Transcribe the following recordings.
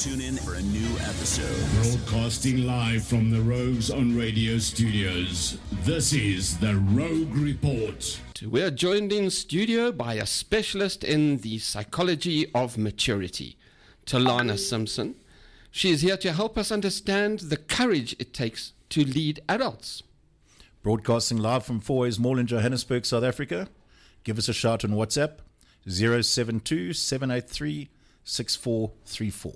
Tune in for a new episode. Broadcasting live from the Rogues on Radio studios. This is the Rogue Report. We are joined in studio by a specialist in the psychology of maturity, Telana Simpson. She is here to help us understand the courage it takes to lead adults. Broadcasting live from 4A's Mall in Johannesburg, South Africa. Give us a shout on WhatsApp, 072 783 6434.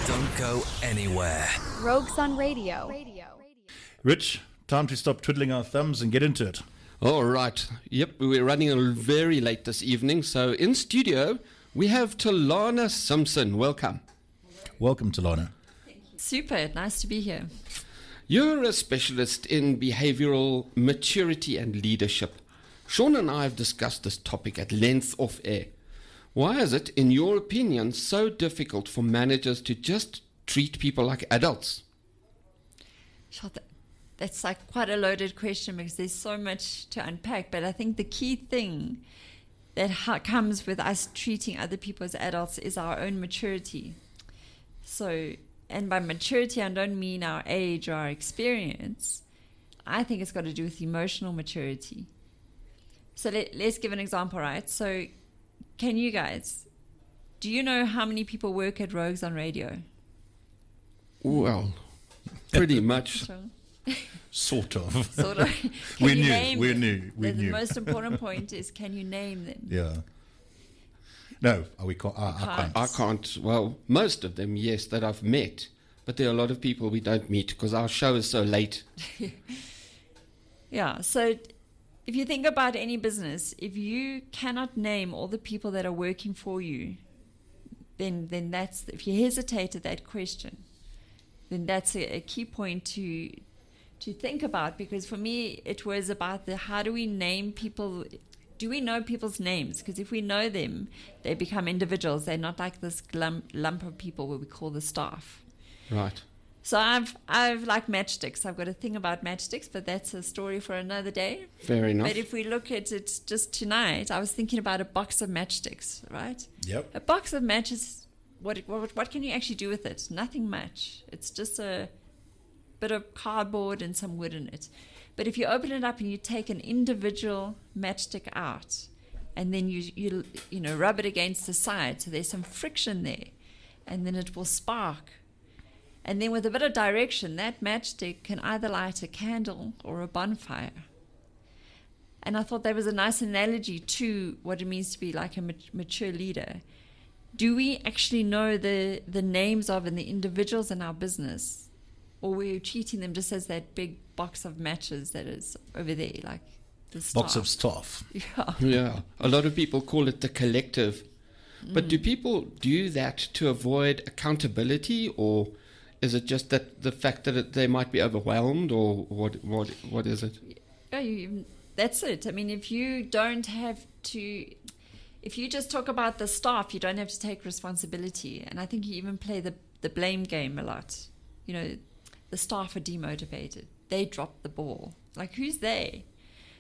Don't go anywhere. Rogues on Radio. Rich, time to stop twiddling our thumbs and get into it. All right. Yep, we're running very late this evening. So in studio, we have Telana Simpson. Welcome. Welcome, Telana. Super, nice to be here. You're a specialist in behavioral maturity and leadership. Sean and I have discussed this topic at length off air. Why is it, in your opinion, so difficult for managers to just treat people like adults? Sure, that's like quite a loaded question because there's so much to unpack. But I think the key thing that comes with us treating other people as adults is our own maturity. So, and by maturity, I don't mean our age or our experience. I think it's got to do with emotional maturity. So let's give an example, right? So can you guys, do you know how many people work at Rogues on Radio? Well, pretty much. Sort of. Sort of. We knew. The most important point is, can you name them? Yeah. No, I can't. I can't. Well, most of them, yes, that I've met. But there are a lot of people we don't meet because our show is so late. Yeah, so if you think about any business, if you cannot name all the people that are working for you, then that's, if you hesitate at that question, then that's a key point to think about. Because for me, it was about how do we name people? Do we know people's names? Because if we know them, they become individuals. They're not like this lump of people where we call the staff. Right. So I've like matchsticks. I've got a thing about matchsticks, but that's a story for another day. Fair enough. But if we look at it just tonight, I was thinking about a box of matchsticks, right? Yep. A box of matches, what can you actually do with it? Nothing much. It's just a bit of cardboard and some wood in it. But if you open it up and you take an individual matchstick out, and then you rub it against the side, so there's some friction there, and then it will spark. And then with a bit of direction, that matchstick can either light a candle or a bonfire. And I thought that was a nice analogy to what it means to be like a mature leader. Do we actually know the names of and the individuals in our business? Or we're treating them just as that big box of matches that is over there, like the staff. Box of stuff. Yeah. Yeah. A lot of people call it the collective. But do people do that to avoid accountability, or is it just that the fact that they might be overwhelmed, or what is it? Yeah, that's it. I mean, if you just talk about the staff, you don't have to take responsibility. And I think you even play the blame game a lot. You know, the staff are demotivated. They dropped the ball. Like, who's they?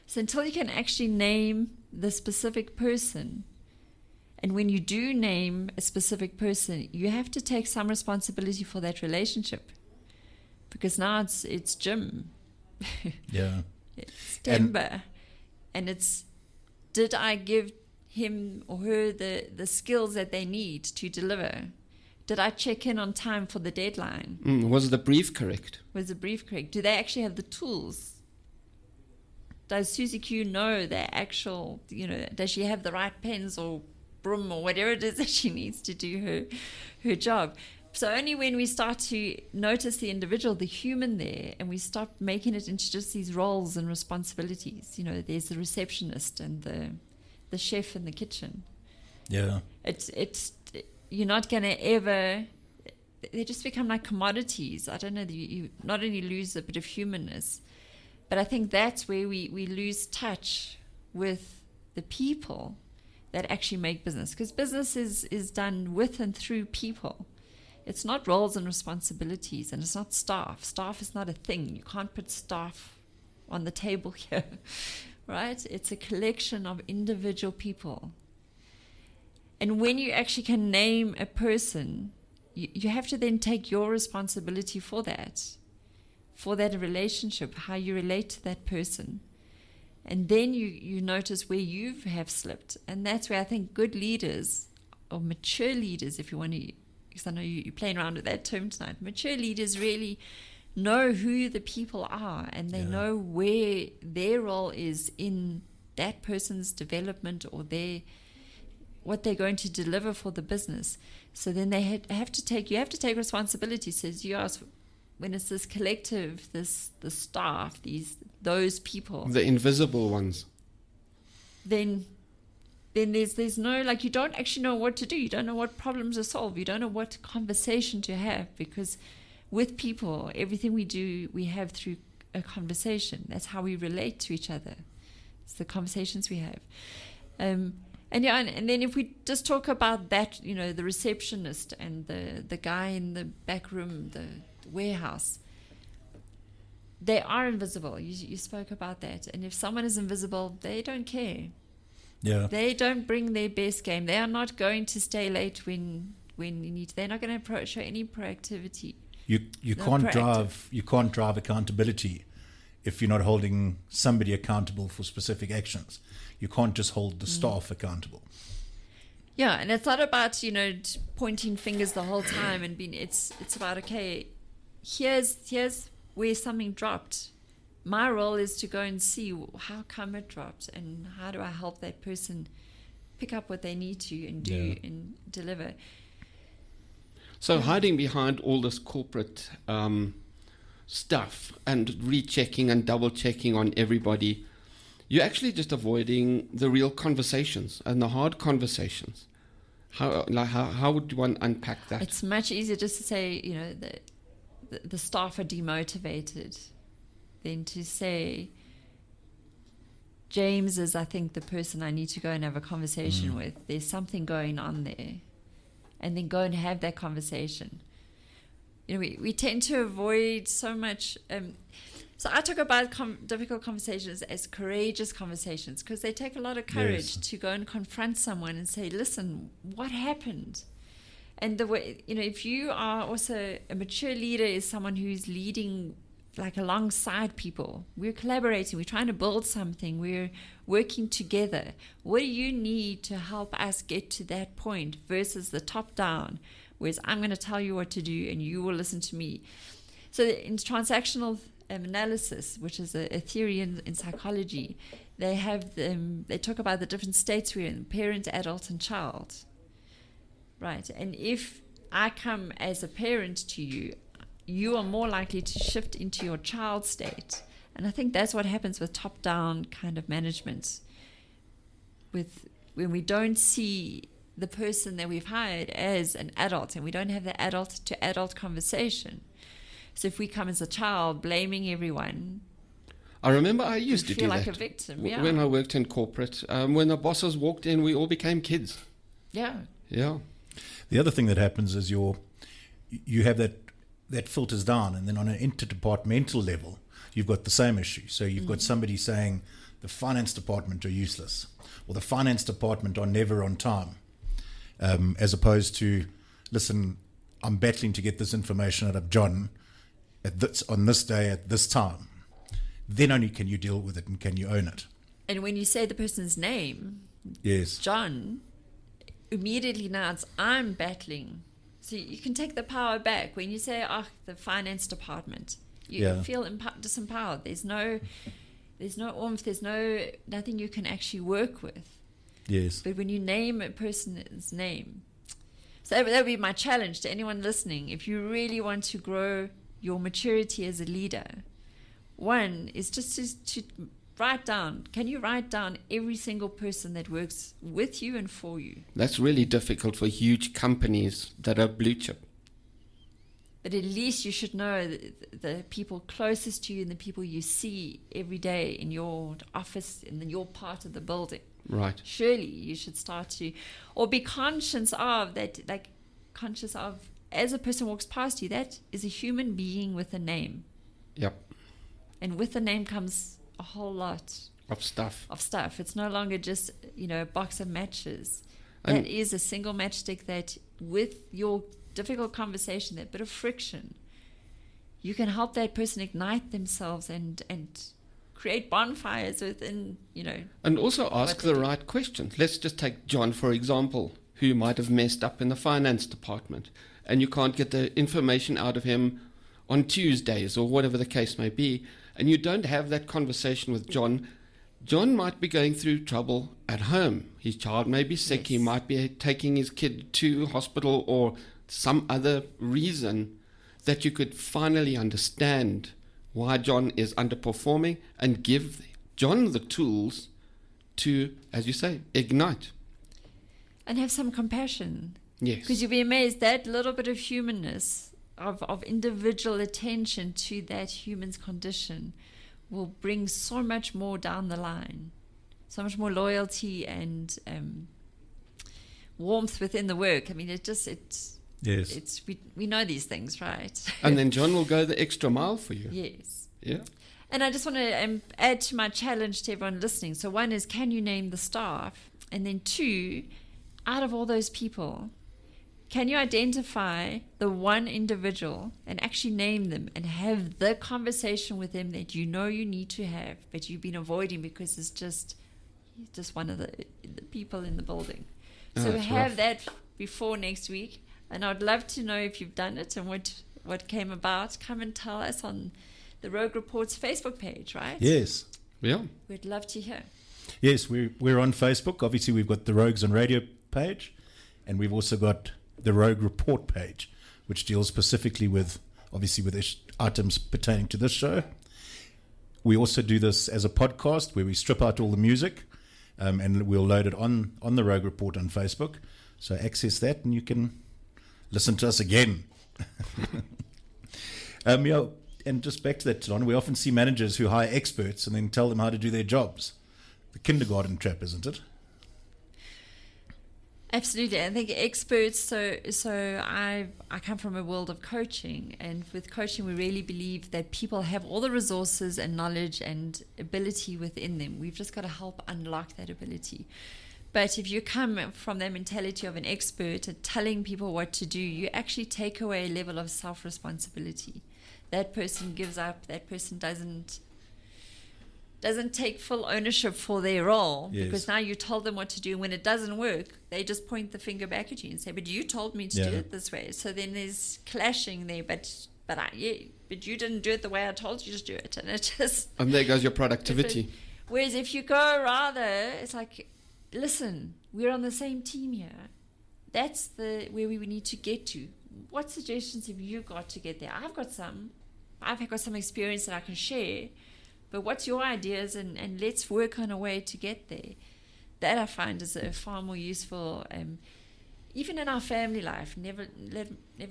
So until you can actually name the specific person, and when you do name a specific person, you have to take some responsibility for that relationship. Because now it's Jim. Yeah. It's Timber. And it's, did I give him or her the skills that they need to deliver? Did I check in on time for the deadline? Was the brief correct? Was the brief correct? Do they actually have the tools? Does Susie Q know their actual, does she have the right pens or broom or whatever it is that she needs to do her job? So only when we start to notice the individual, the human there, and we start making it into just these roles and responsibilities. There's the receptionist and the chef in the kitchen. Yeah. It's you're not going to ever, they just become like commodities. I don't know, you not only lose a bit of humanness, but I think that's where we lose touch with the people that actually make business. Because business is done with and through people. It's not roles and responsibilities, and it's not staff. Staff is not a thing. You can't put staff on the table here, right? It's a collection of individual people. And when you actually can name a person, you have to then take your responsibility for that relationship, how you relate to that person. And then you notice where you have slipped. And that's where I think good leaders, or mature leaders, if you want to, because I know you're playing around with that term tonight, mature leaders really know who the people are, and they know where their role is in that person's development, or what they're going to deliver for the business. So then you have to take responsibility. So as you ask, when it's this collective, the staff, those people, The invisible ones. then there's no, like, you don't actually know what to do. You don't know what problems to solve. You don't know what conversation to have, because with people, everything we do, we have through a conversation. That's how we relate to each other. It's the conversations we have. And then if we just talk about that, the receptionist and the guy in the back room, the warehouse, they are invisible. You spoke about that. And if someone is invisible, they don't care. Yeah. They don't bring their best game. They are not going to stay late when you need to. They're not going to show any proactivity. You can't drive accountability if you're not holding somebody accountable for specific actions. You can't just hold the staff accountable. Yeah, and it's not about pointing fingers the whole time and being. It's about, okay, here's where something dropped. My role is to go and see how come it dropped, and how do I help that person pick up what they need to and do and deliver. So hiding behind all this corporate stuff and rechecking and double checking on everybody, you're actually just avoiding the real conversations and the hard conversations. How would one unpack that? It's much easier just to say, the staff are demotivated, than to say, James is, I think, the person I need to go and have a conversation with. There's something going on there. And then go and have that conversation. We tend to avoid so much. So I talk about difficult conversations as courageous conversations, because they take a lot of courage to go and confront someone and say, listen, what happened? And the way, if you are also a mature leader, is someone who's leading like alongside people. We're collaborating. We're trying to build something. We're working together. What do you need to help us get to that point versus the top down, whereas I'm going to tell you what to do and you will listen to me. So in transactional analysis, which is a theory in psychology, they talk about the different states we're in: parent, adult, and child. Right. And if I come as a parent to you, you are more likely to shift into your child state. And I think that's what happens with top-down kind of management. When we don't see the person that we've hired as an adult, and we don't have the adult-to-adult conversation. So if we come as a child blaming everyone, I remember I used to do feel that. like a victim. When I worked in corporate. When the bosses walked in, we all became kids. Yeah. Yeah. The other thing that happens is you have that filters down, and then on an interdepartmental level, you've got the same issue. So you've got somebody saying the finance department are useless, or the finance department are never on time, as opposed to, listen, I'm battling to get this information out of John on this day at this time. Then only can you deal with it and can you own it. And when you say the person's name, yes, John, immediately now it's I'm battling. So you can take the power back. When you say, the finance department, you feel disempowered. There's no oomph. There's nothing you can actually work with. Yes. But when you name a person's name, so that would be my challenge to anyone listening. If you really want to grow your maturity as a leader, one is just to write down. Can you write down every single person that works with you and for you? That's really difficult for huge companies that are blue chip. But at least you should know the people closest to you and the people you see every day in your office, in your part of the building. Right. Surely you should start to, or be conscious of that, as a person walks past you, that is a human being with a name. Yep. And with the name comes a whole lot of stuff. It's no longer just, a box of matches. That is a single matchstick that, with your difficult conversation, that bit of friction, you can help that person ignite themselves and create bonfires within, And also ask what they the do. right questions. Let's just take John, for example, who might have messed up in the finance department, and you can't get the information out of him on Tuesdays or whatever the case may be, and you don't have that conversation with John. John might be going through trouble at home. His child may be sick. He Yes. might be taking his kid to hospital or some other reason that you could finally understand why John is underperforming and give John the tools to, as you say, ignite. And have some compassion. Yes. Because you'll be amazed, that little bit of humanness, of individual attention to that human's condition, will bring so much more down the line. So much more loyalty and warmth within the work. I mean, Yes. we know these things, right? And then John will go the extra mile for you. Yes. Yeah. And I just want to add to my challenge to everyone listening. So one is, can you name the staff? And then two, out of all those people, can you identify the one individual and actually name them and have the conversation with them that you know you need to have, but you've been avoiding because it's just one of the people in the building. So that's have rough. that before next week. And I'd love to know if you've done it and what came about. Come and tell us on the Rogue Reports Facebook page, right? Yes. Yeah. We'd love to hear. Yes, we're on Facebook. Obviously, we've got the Rogues on Radio page, and we've also got the Rogue Report page, which deals specifically with items pertaining to this show. We also do this as a podcast where we strip out all the music, and we'll load it on the Rogue Report on Facebook. So access that, and you can listen to us again. And just back to that, Telana, we often see managers who hire experts and then tell them how to do their jobs. The kindergarten trap, isn't it? Absolutely. I think experts, so I come from a world of coaching, and with coaching we really believe that people have all the resources and knowledge and ability within them. We've just got to help unlock that ability. But if you come from the mentality of an expert and telling people what to do, you actually take away a level of self-responsibility. That person gives up, that person doesn't take full ownership for their role. Yes. Because now you told them what to do. When it doesn't work, they just point the finger back at you and say, but you told me to do it this way. So then there's clashing there, but you didn't do it the way I told you to do it. And it just... And there goes your productivity. Whereas if you go rather, it's like, listen, we're on the same team here. That's where we need to get to. What suggestions have you got to get there? I've got some experience that I can share, but what's your ideas, and let's work on a way to get there. That I find is a far more useful, even in our family life. Never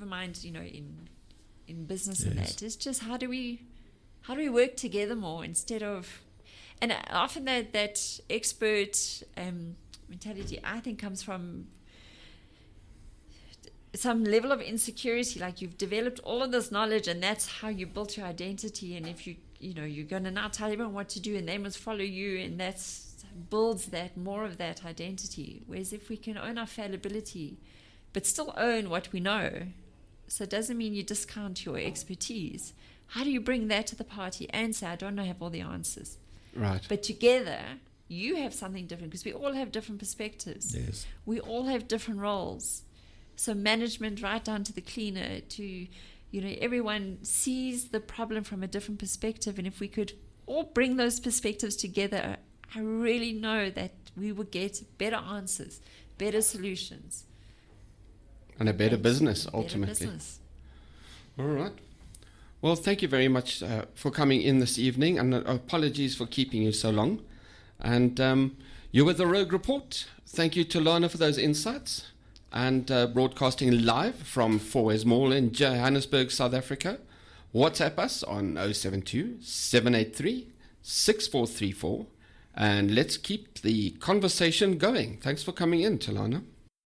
mind, in business and that. It's just how do we work together more instead of, and often that expert mentality I think comes from some level of insecurity, like you've developed all of this knowledge and that's how you built your identity, and if you're going to now tell everyone what to do and they must follow you, and that's builds that more of that identity. Whereas if we can own our fallibility but still own what we know, so it doesn't mean you discount your expertise. How do you bring that to the party and say, I don't have all the answers, Right. but together you have something different, because we all have different perspectives. Yes. We all have different roles. So management, right down to the cleaner, to, everyone sees the problem from a different perspective. And if we could all bring those perspectives together, I really know that we would get better answers, better solutions. And a better business, Better ultimately. business. All right. Well, thank you very much for coming in this evening, and apologies for keeping you so long. And you were the Rogue Report. Thank you, Telana, for those insights. And broadcasting live from Fourways Mall in Johannesburg, South Africa. WhatsApp us on 072 783 6434. And let's keep the conversation going. Thanks for coming in, Telana.